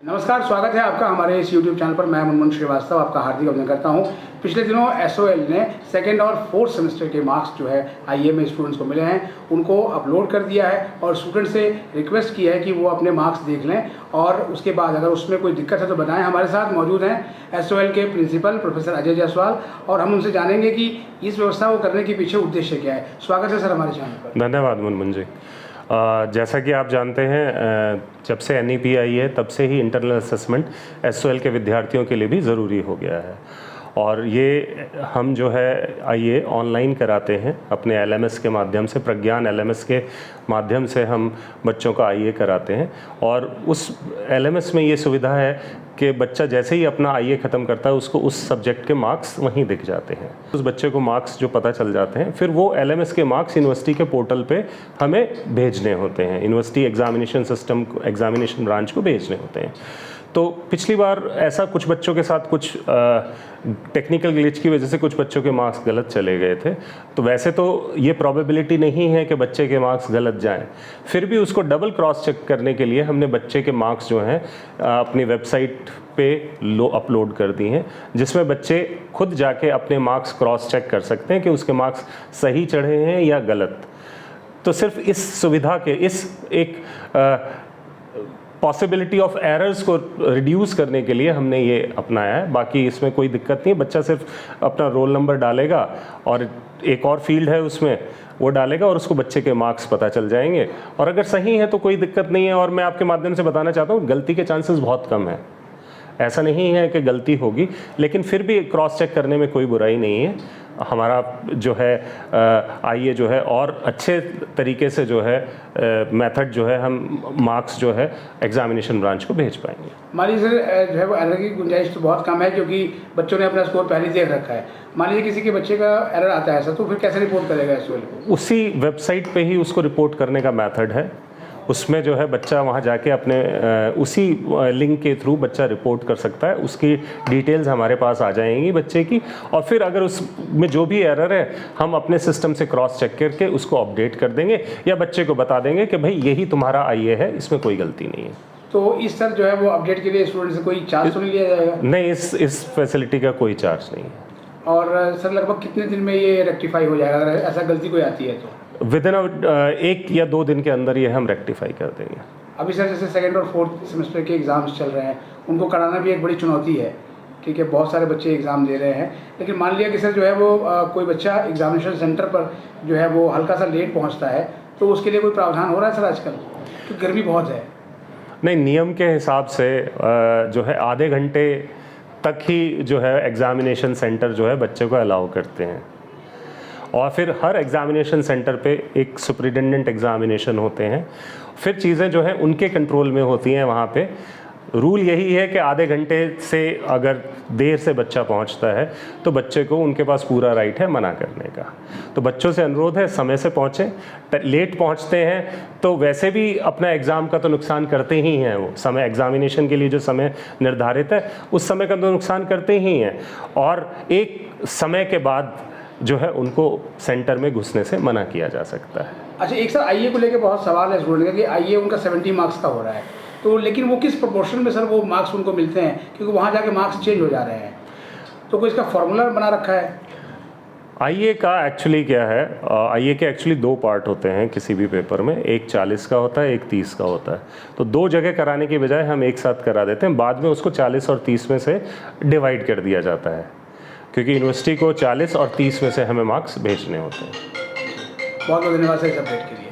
नमस्कार, स्वागत है आपका हमारे इस YouTube चैनल पर। मैं मनमोहन श्रीवास्तव आपका हार्दिक अभिनंदन करता हूं। पिछले दिनों SOL ने सेकेंड और फोर्थ सेमेस्टर के मार्क्स जो है IE में स्टूडेंट्स को मिले हैं, उनको अपलोड कर दिया है और स्टूडेंट से रिक्वेस्ट की है कि वो अपने मार्क्स देख लें और उसके बाद अगर उसमें कोई दिक्कत है तो बताएं। हमारे साथ मौजूद हैं SOL के प्रिंसिपल प्रोफेसर अजय जायसवाल और हम उनसे जानेंगे कि इस व्यवस्था को करने के पीछे उद्देश्य क्या है। स्वागत है सर हमारे चैनल पर। धन्यवाद मनमोहन जी। जैसा कि आप जानते हैं, जब से NEP आई है तब से ही इंटरनल असेसमेंट SOL के विद्यार्थियों के लिए भी ज़रूरी हो गया है और ये हम जो है IE ऑनलाइन कराते हैं अपने LMS के माध्यम से, प्रज्ञान LMS के माध्यम से हम बच्चों का IE कराते हैं। और उस LMS में ये सुविधा है कि बच्चा जैसे ही अपना IE ख़त्म करता है उसको उस सब्जेक्ट के मार्क्स वहीं दिख जाते हैं। उस बच्चे को मार्क्स जो पता चल जाते हैं, फिर वो LMS के मार्क्स यूनिवर्सिटी के पोर्टल पे हमें भेजने होते हैं, university examination system examination branch को भेजने होते हैं। तो पिछली बार ऐसा कुछ बच्चों के साथ कुछ टेक्निकल ग्लिच की वजह से कुछ बच्चों के मार्क्स गलत चले गए थे। तो वैसे तो ये प्रोबेबिलिटी नहीं है कि बच्चे के मार्क्स गलत जाएं, फिर भी उसको डबल क्रॉस चेक करने के लिए हमने बच्चे के मार्क्स जो हैं अपनी वेबसाइट पे अपलोड कर दी हैं, जिसमें बच्चे खुद जाके अपने मार्क्स क्रॉस चेक कर सकते हैं कि उसके मार्क्स सही चढ़े हैं या गलत। तो सिर्फ इस सुविधा के इस एक पॉसिबिलिटी ऑफ एरर्स को रिड्यूस करने के लिए हमने ये अपनाया है। बाकी इसमें कोई दिक्कत नहीं है, बच्चा सिर्फ अपना रोल नंबर डालेगा और एक और फील्ड है उसमें वो डालेगा और उसको बच्चे के मार्क्स पता चल जाएंगे और अगर सही है तो कोई दिक्कत नहीं है। और मैं आपके माध्यम से बताना चाहता हूँ, गलती के चांसेस बहुत कम है। ऐसा नहीं है कि गलती होगी, लेकिन फिर भी क्रॉस चेक करने में कोई बुराई नहीं है। हमारा जो है IE जो है और अच्छे तरीके से जो है मेथड जो है हम मार्क्स जो है एग्जामिनेशन ब्रांच को भेज पाएंगे। मान लीजिए सर जो है वो एरर की गुंजाइश तो बहुत कम है क्योंकि बच्चों ने अपना स्कोर पहले देख रखा है। मान लीजिए किसी के बच्चे का एरर आता है ऐसा, तो फिर कैसे रिपोर्ट करेगा SOL को? उसी वेबसाइट पे ही उसको रिपोर्ट करने का मेथड है। उसमें जो है बच्चा वहाँ जाके अपने उसी लिंक के थ्रू बच्चा रिपोर्ट कर सकता है। उसकी डिटेल्स हमारे पास आ जाएंगी बच्चे की, और फिर अगर उसमें जो भी एरर है हम अपने सिस्टम से क्रॉस चेक करके उसको अपडेट कर देंगे या बच्चे को बता देंगे कि भाई यही तुम्हारा IE है, इसमें कोई गलती नहीं है। तो इस सर जो है वो अपडेट के लिए स्टूडेंट से कोई चार्ज तो नहीं लिया जाएगा? नहीं, इस फैसिलिटी का कोई चार्ज नहीं है। और सर लगभग कितने दिन में ये रेक्टिफाई हो जाएगा अगर ऐसा गलती कोई आती है तो? विदिन 1 या 2 दिन के अंदर ये हम रेक्टिफाई कर देंगे। अभी सर जैसे सेकेंड और फोर्थ सेमेस्टर के एग्ज़ाम्स चल रहे हैं, उनको कराना भी एक बड़ी चुनौती है। ठीक है, बहुत सारे बच्चे एग्ज़ाम दे रहे हैं, लेकिन मान लिया कि सर जो है वो कोई बच्चा एग्जामिनेशन सेंटर पर जो है वो हल्का सा लेट पहुंचता है, तो उसके लिए कोई प्रावधान हो रहा है सर आजकल? क्योंकि गर्मी बहुत है। नहीं, नियम के हिसाब से जो है आधे घंटे तक ही जो है एग्ज़ामिनेशन सेंटर जो है बच्चे को अलाउ करते हैं। और फिर हर एग्ज़ामिनेशन सेंटर पे एक सुपरिटेंडेंट एग्ज़ामिनेशन होते हैं। फिर चीज़ें जो हैं उनके कंट्रोल में होती हैं। वहाँ पे रूल यही है कि आधे घंटे से अगर देर से बच्चा पहुँचता है तो बच्चे को उनके पास पूरा राइट है मना करने का। तो बच्चों से अनुरोध है समय से पहुँचें। लेट पहुँचते हैं तो वैसे भी अपना एग्ज़ाम का तो नुकसान करते ही हैं। वो समय एग्ज़ामिनेशन के लिए जो समय निर्धारित है उस समय का तो नुकसान करते ही हैं, और एक समय के बाद जो है उनको सेंटर में घुसने से मना किया जा सकता है। अच्छा, एक सर IE को लेकर बहुत सवाल है स्टूडेंट का कि IE उनका 70 मार्क्स का हो रहा है, तो लेकिन वो किस प्रोपोर्शन में सर वो मार्क्स उनको मिलते हैं, क्योंकि वहाँ जाके मार्क्स चेंज हो जा रहे हैं, तो कोई इसका फॉर्मूला बना रखा है? IE का एक्चुअली क्या है, IE के एक्चुअली 2 पार्ट होते हैं किसी भी पेपर में, एक 40 का होता है, एक 30 का होता है। तो 2 जगह कराने की बजाय हम एक साथ करा देते हैं, बाद में उसको 40 और 30 में से डिवाइड कर दिया जाता है, क्योंकि यूनिवर्सिटी को 40 और 30 में से हमें मार्क्स भेजने होते हैं। बहुत बहुत धन्यवाद सर इस अपडेट के लिए।